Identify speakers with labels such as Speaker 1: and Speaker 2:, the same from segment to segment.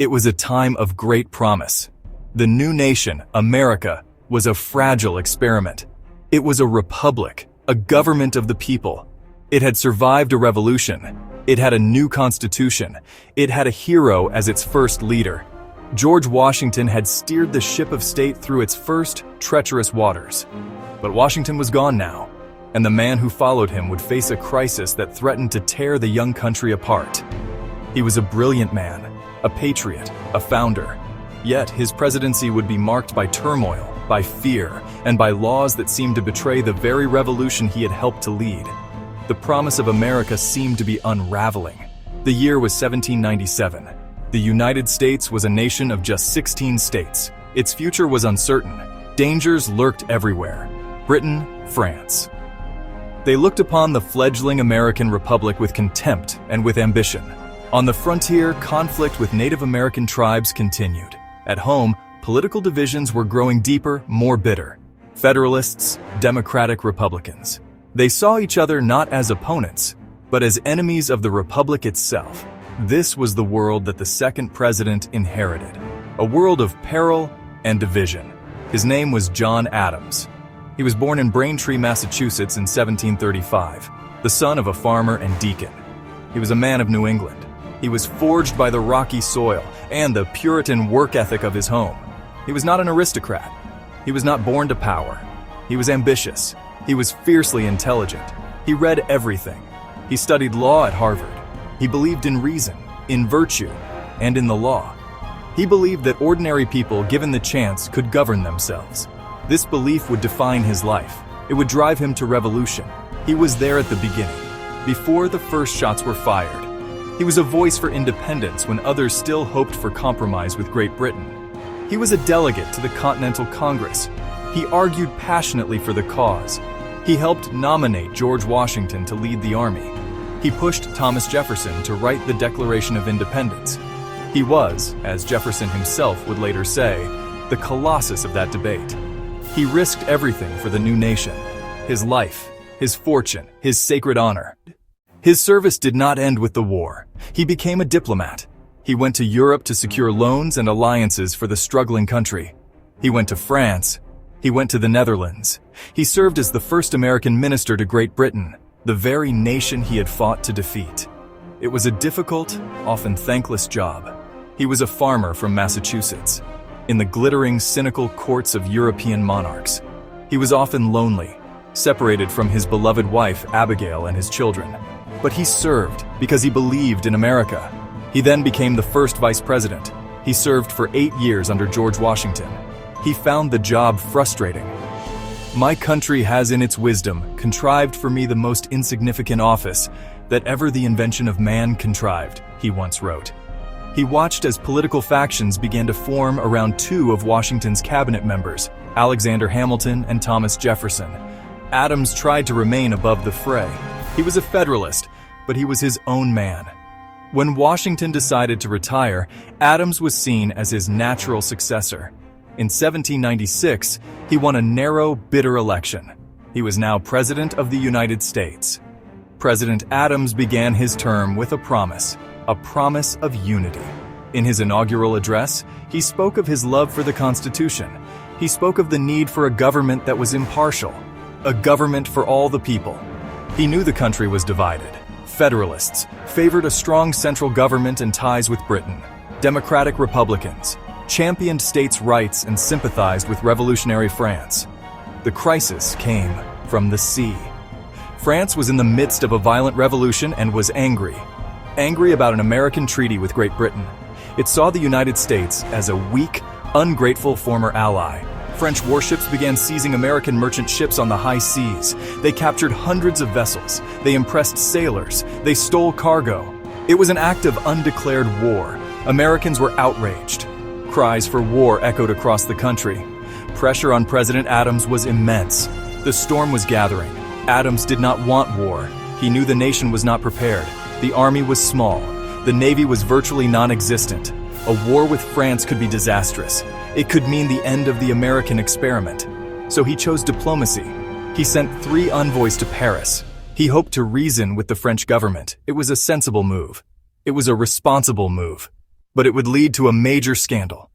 Speaker 1: It was a time of great promise. The new nation, America, was a fragile experiment. It was a republic, a government of the people. It had survived a revolution. It had a new constitution. It had a hero as its first leader. George Washington had steered the ship of state through its first treacherous waters. But Washington was gone now, and the man who followed him would face a crisis that threatened to tear the young country apart. He was a brilliant man, a patriot, a founder. Yet his presidency would be marked by turmoil, by fear, and by laws that seemed to betray the very revolution he had helped to lead. The promise of America seemed to be unraveling. The year was 1797. The United States was a nation of just 16 states. Its future was uncertain. Dangers lurked everywhere. Britain, France. They looked upon the fledgling American republic with contempt and with ambition. On the frontier, conflict with Native American tribes continued. At home, political divisions were growing deeper, more bitter. Federalists, Democratic Republicans. They saw each other not as opponents, but as enemies of the republic itself. This was the world that the second president inherited, a world of peril and division. His name was John Adams. He was born in Braintree, Massachusetts in 1735, the son of a farmer and deacon. He was a man of New England. He was forged by the rocky soil and the Puritan work ethic of his home. He was not an aristocrat. He was not born to power. He was ambitious. He was fiercely intelligent. He read everything. He studied law at Harvard. He believed in reason, in virtue, and in the law. He believed that ordinary people, given the chance, could govern themselves. This belief would define his life. It would drive him to revolution. He was there at the beginning, before the first shots were fired. He was a voice for independence when others still hoped for compromise with Great Britain. He was a delegate to the Continental Congress. He argued passionately for the cause. He helped nominate George Washington to lead the army. He pushed Thomas Jefferson to write the Declaration of Independence. He was, as Jefferson himself would later say, the colossus of that debate. He risked everything for the new nation: his life, his fortune, his sacred honor. His service did not end with the war. He became a diplomat. He went to Europe to secure loans and alliances for the struggling country. He went to France. He went to the Netherlands. He served as the first American minister to Great Britain, the very nation he had fought to defeat. It was a difficult, often thankless job. He was a farmer from Massachusetts, in the glittering, cynical courts of European monarchs. He was often lonely, separated from his beloved wife, Abigail, and his children. But he served because he believed in America. He then became the first vice president. He served for 8 years under George Washington. He found the job frustrating. "My country has in its wisdom contrived for me the most insignificant office that ever the invention of man contrived," he once wrote. He watched as political factions began to form around 2 of Washington's cabinet members, Alexander Hamilton and Thomas Jefferson. Adams tried to remain above the fray. He was a Federalist, but he was his own man. When Washington decided to retire, Adams was seen as his natural successor. In 1796, he won a narrow, bitter election. He was now President of the United States. President Adams began his term with a promise of unity. In his inaugural address, he spoke of his love for the Constitution. He spoke of the need for a government that was impartial, a government for all the people. He knew the country was divided. Federalists favored a strong central government and ties with Britain. Democratic Republicans championed states' rights and sympathized with revolutionary France. The crisis came from the sea. France was in the midst of a violent revolution and was angry about an American treaty with Great Britain. It saw the United States as a weak, ungrateful former ally. French warships began seizing American merchant ships on the high seas. They captured hundreds of vessels. They impressed sailors. They stole cargo. It was an act of undeclared war. Americans were outraged. Cries for war echoed across the country. Pressure on President Adams was immense. The storm was gathering. Adams did not want war. He knew the nation was not prepared. The army was small. The navy was virtually non-existent. A war with France could be disastrous. It could mean the end of the American experiment. So he chose diplomacy. He sent 3 envoys to Paris. He hoped to reason with the French government. It was a sensible move. It was a responsible move. but it would lead to a major scandal.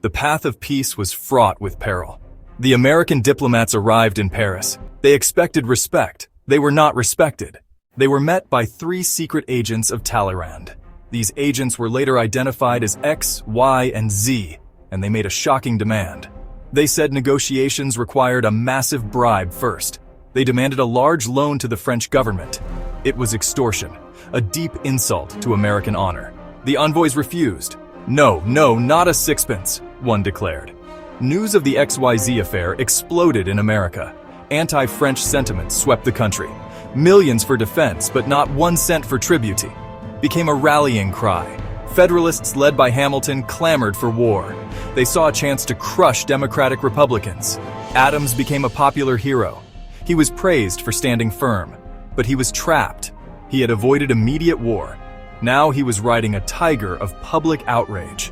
Speaker 1: The path of peace was fraught with peril. The American diplomats arrived in Paris. They expected respect. They were not respected. They were met by 3 secret agents of Talleyrand. These agents were later identified as X, Y, and Z, and they made a shocking demand. They said negotiations required a massive bribe first. They demanded a large loan to the French government. It was extortion, a deep insult to American honor. The envoys refused. No, not a sixpence, one declared. News of the XYZ affair exploded in America. Anti-French sentiments swept the country. Millions for defense, but not 1 cent for tribute, became a rallying cry. Federalists led by Hamilton clamored for war. They saw a chance to crush Democratic Republicans. Adams became a popular hero. He was praised for standing firm, but he was trapped. He had avoided immediate war. Now he was riding a tiger of public outrage.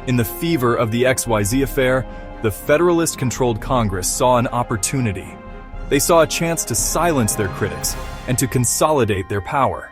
Speaker 1: In the fever of the XYZ affair, the Federalist-controlled Congress saw an opportunity. They saw a chance to silence their critics and to consolidate their power.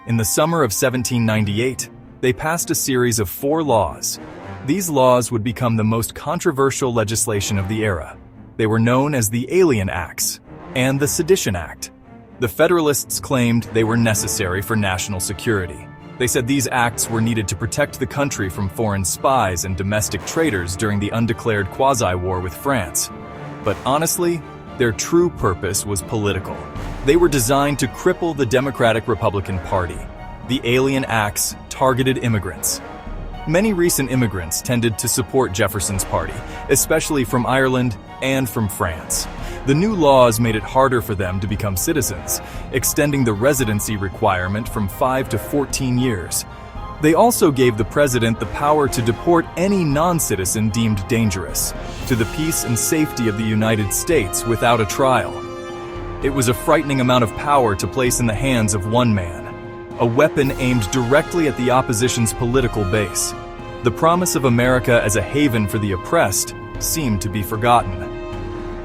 Speaker 1: In the summer of 1798, they passed a series of 4 laws. These laws would become the most controversial legislation of the era. They were known as the Alien Acts and the Sedition Act. The Federalists claimed they were necessary for national security. They said these acts were needed to protect the country from foreign spies and domestic traitors during the undeclared quasi-war with France. But honestly, their true purpose was political. They were designed to cripple the Democratic-Republican Party. The Alien Acts targeted immigrants. Many recent immigrants tended to support Jefferson's party, especially from Ireland and from France. The new laws made it harder for them to become citizens, extending the residency requirement from 5 to 14 years. They also gave the president the power to deport any non-citizen deemed dangerous to the peace and safety of the United States without a trial. It was a frightening amount of power to place in the hands of one man, a weapon aimed directly at the opposition's political base. The promise of America as a haven for the oppressed seemed to be forgotten.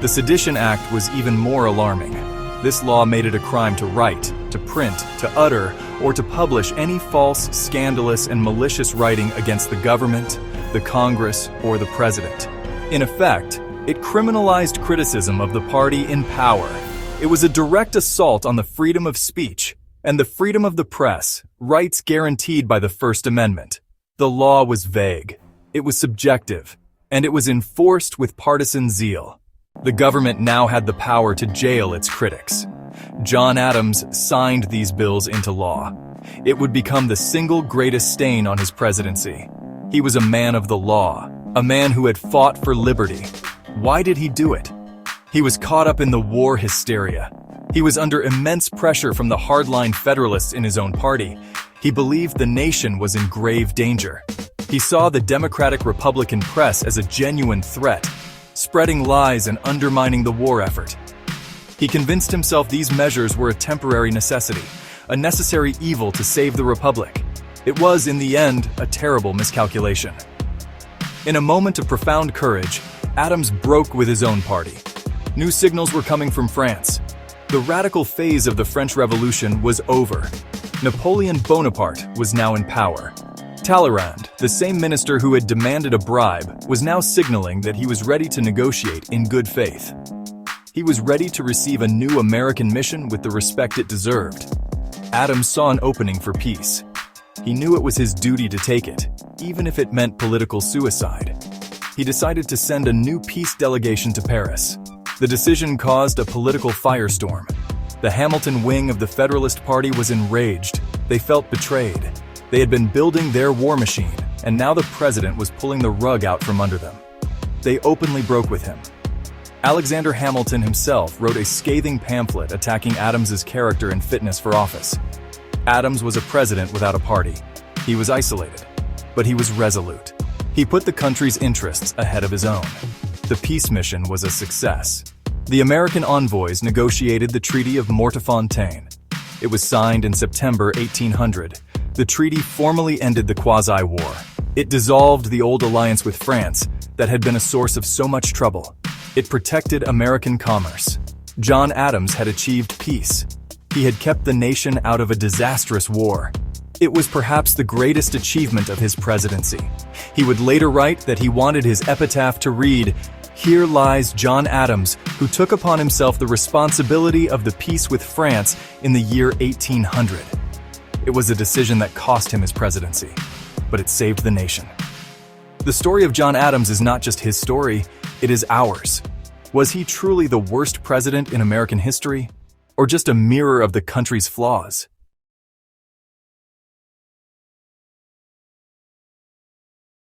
Speaker 1: The Sedition Act was even more alarming. This law made it a crime to write, to print, to utter, or to publish any false, scandalous, and malicious writing against the government, the Congress, or the president. In effect, it criminalized criticism of the party in power. It was a direct assault on the freedom of speech and the freedom of the press, rights guaranteed by the First Amendment. The law was vague, it was subjective, and it was enforced with partisan zeal. The government now had the power to jail its critics. John Adams signed these bills into law. It would become the single greatest stain on his presidency. He was a man of the law, a man who had fought for liberty. Why did he do it? He was caught up in the war hysteria. He was under immense pressure from the hardline Federalists in his own party. He believed the nation was in grave danger. He saw the Democratic-Republican press as a genuine threat, spreading lies and undermining the war effort. He convinced himself these measures were a temporary necessity, a necessary evil to save the Republic. It was, in the end, a terrible miscalculation. In a moment of profound courage, Adams broke with his own party. New signals were coming from France. The radical phase of the French Revolution was over. Napoleon Bonaparte was now in power. Talleyrand, the same minister who had demanded a bribe, was now signaling that he was ready to negotiate in good faith. He was ready to receive a new American mission with the respect it deserved. Adams saw an opening for peace. He knew it was his duty to take it, even if it meant political suicide. He decided to send a new peace delegation to Paris. The decision caused a political firestorm. The Hamilton wing of the Federalist Party was enraged. They felt betrayed. They had been building their war machine, and now the president was pulling the rug out from under them. They openly broke with him. Alexander Hamilton himself wrote a scathing pamphlet attacking Adams's character and fitness for office. Adams was a president without a party. He was isolated, but he was resolute. He put the country's interests ahead of his own. The peace mission was a success. The American envoys negotiated the Treaty of Mortefontaine. It was signed in September 1800. The treaty formally ended the quasi-war. It dissolved the old alliance with France that had been a source of so much trouble. It protected American commerce. John Adams had achieved peace. He had kept the nation out of a disastrous war. It was perhaps the greatest achievement of his presidency. He would later write that he wanted his epitaph to read, "Here lies John Adams, who took upon himself the responsibility of the peace with France in the year 1800. It was a decision that cost him his presidency, but it saved the nation. The story of John Adams is not just his story, it is ours. Was he truly the worst president in American history, or just a mirror of the country's flaws?